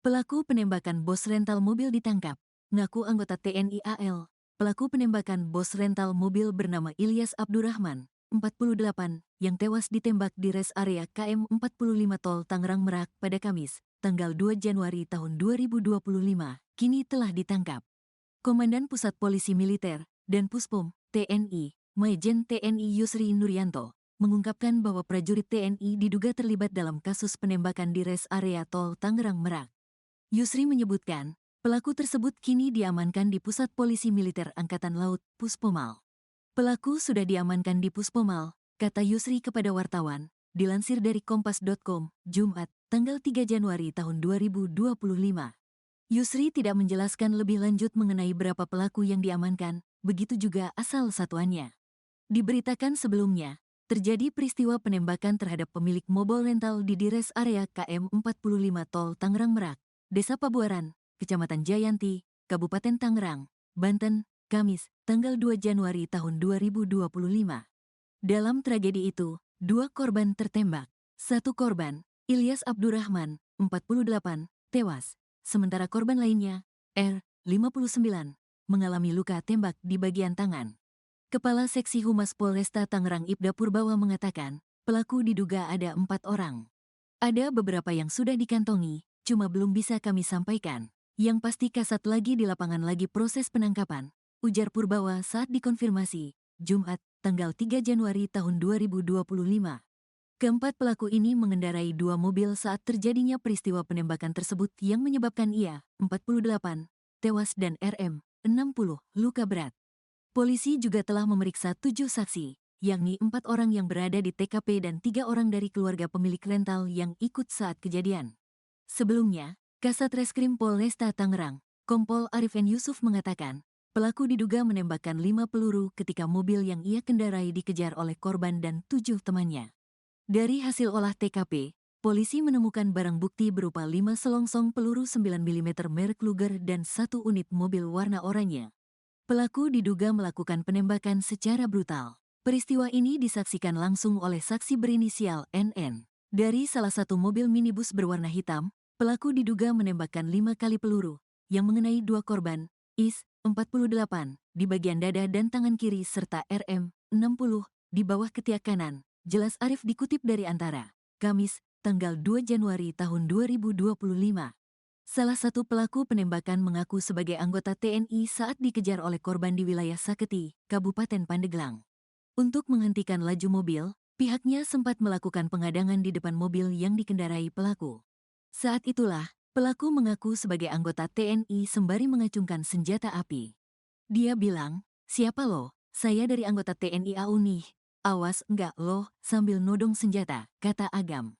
Pelaku penembakan bos rental mobil ditangkap, ngaku anggota TNI AL. Pelaku penembakan bos rental mobil bernama Ilyas Abdurrahman, 48, yang tewas ditembak di res area KM 45 Tol Tangerang Merak pada Kamis, tanggal 2 Januari tahun 2025, kini telah ditangkap. Komandan Pusat Polisi Militer dan Puspom TNI, Majen TNI Yusri Nuryanto, mengungkapkan bahwa prajurit TNI diduga terlibat dalam kasus penembakan di res area Tol Tangerang Merak. Yusri menyebutkan, pelaku tersebut kini diamankan di Pusat Polisi Militer Angkatan Laut, Puspomal. Pelaku sudah diamankan di Puspomal, kata Yusri kepada wartawan, dilansir dari kompas.com, Jumat, tanggal 3 Januari tahun 2025. Yusri tidak menjelaskan lebih lanjut mengenai berapa pelaku yang diamankan, begitu juga asal satuannya. Diberitakan sebelumnya, terjadi peristiwa penembakan terhadap pemilik mobil rental di Dires area KM 45 Tol Tangerang Merak, Desa Pabuaran, Kecamatan Jayanti, Kabupaten Tangerang, Banten, Kamis, tanggal 2 Januari tahun 2025. Dalam tragedi itu, 2 korban tertembak. 1 korban, Ilyas Abdurrahman, 48, tewas. Sementara korban lainnya, R, 59, mengalami luka tembak di bagian tangan. Kepala Seksi Humas Polresta Tangerang Ibda Purbawa mengatakan, pelaku diduga ada 4 orang. Ada beberapa yang sudah dikantongi, cuma belum bisa kami sampaikan. Yang pasti kasat lagi di lapangan lagi proses penangkapan, ujar Purbawa saat dikonfirmasi, Jumat, tanggal 3 Januari tahun 2025. Keempat pelaku ini mengendarai 2 mobil saat terjadinya peristiwa penembakan tersebut yang menyebabkan ia, 48, tewas dan RM, 60, luka berat. Polisi juga telah memeriksa 7 saksi, yakni 4 orang yang berada di TKP dan 3 orang dari keluarga pemilik rental yang ikut saat kejadian. Sebelumnya, Kasat Reskrim Polresta Tangerang, Kompol Arifin Yusuf mengatakan, pelaku diduga menembakkan 5 peluru ketika mobil yang ia kendarai dikejar oleh korban dan 7 temannya. Dari hasil olah TKP, polisi menemukan barang bukti berupa 5 selongsong peluru 9 mm merek Luger dan 1 unit mobil warna oranye. Pelaku diduga melakukan penembakan secara brutal. Peristiwa ini disaksikan langsung oleh saksi berinisial NN. Dari salah satu mobil minibus berwarna hitam, pelaku diduga menembakkan 5 kali peluru, yang mengenai 2 korban, Is, 48, di bagian dada dan tangan kiri serta RM, 60, di bawah ketiak kanan, jelas Arif dikutip dari Antara, Kamis, tanggal 2 Januari tahun 2025. Salah satu pelaku penembakan mengaku sebagai anggota TNI saat dikejar oleh korban di wilayah Saketi, Kabupaten Pandeglang. Untuk menghentikan laju mobil, pihaknya sempat melakukan pengadangan di depan mobil yang dikendarai pelaku. Saat itulah, pelaku mengaku sebagai anggota TNI sembari mengacungkan senjata api. Dia bilang, "Siapa lo? Saya dari anggota TNI AU nih. Awas enggak loh," sambil nodong senjata, kata Agam.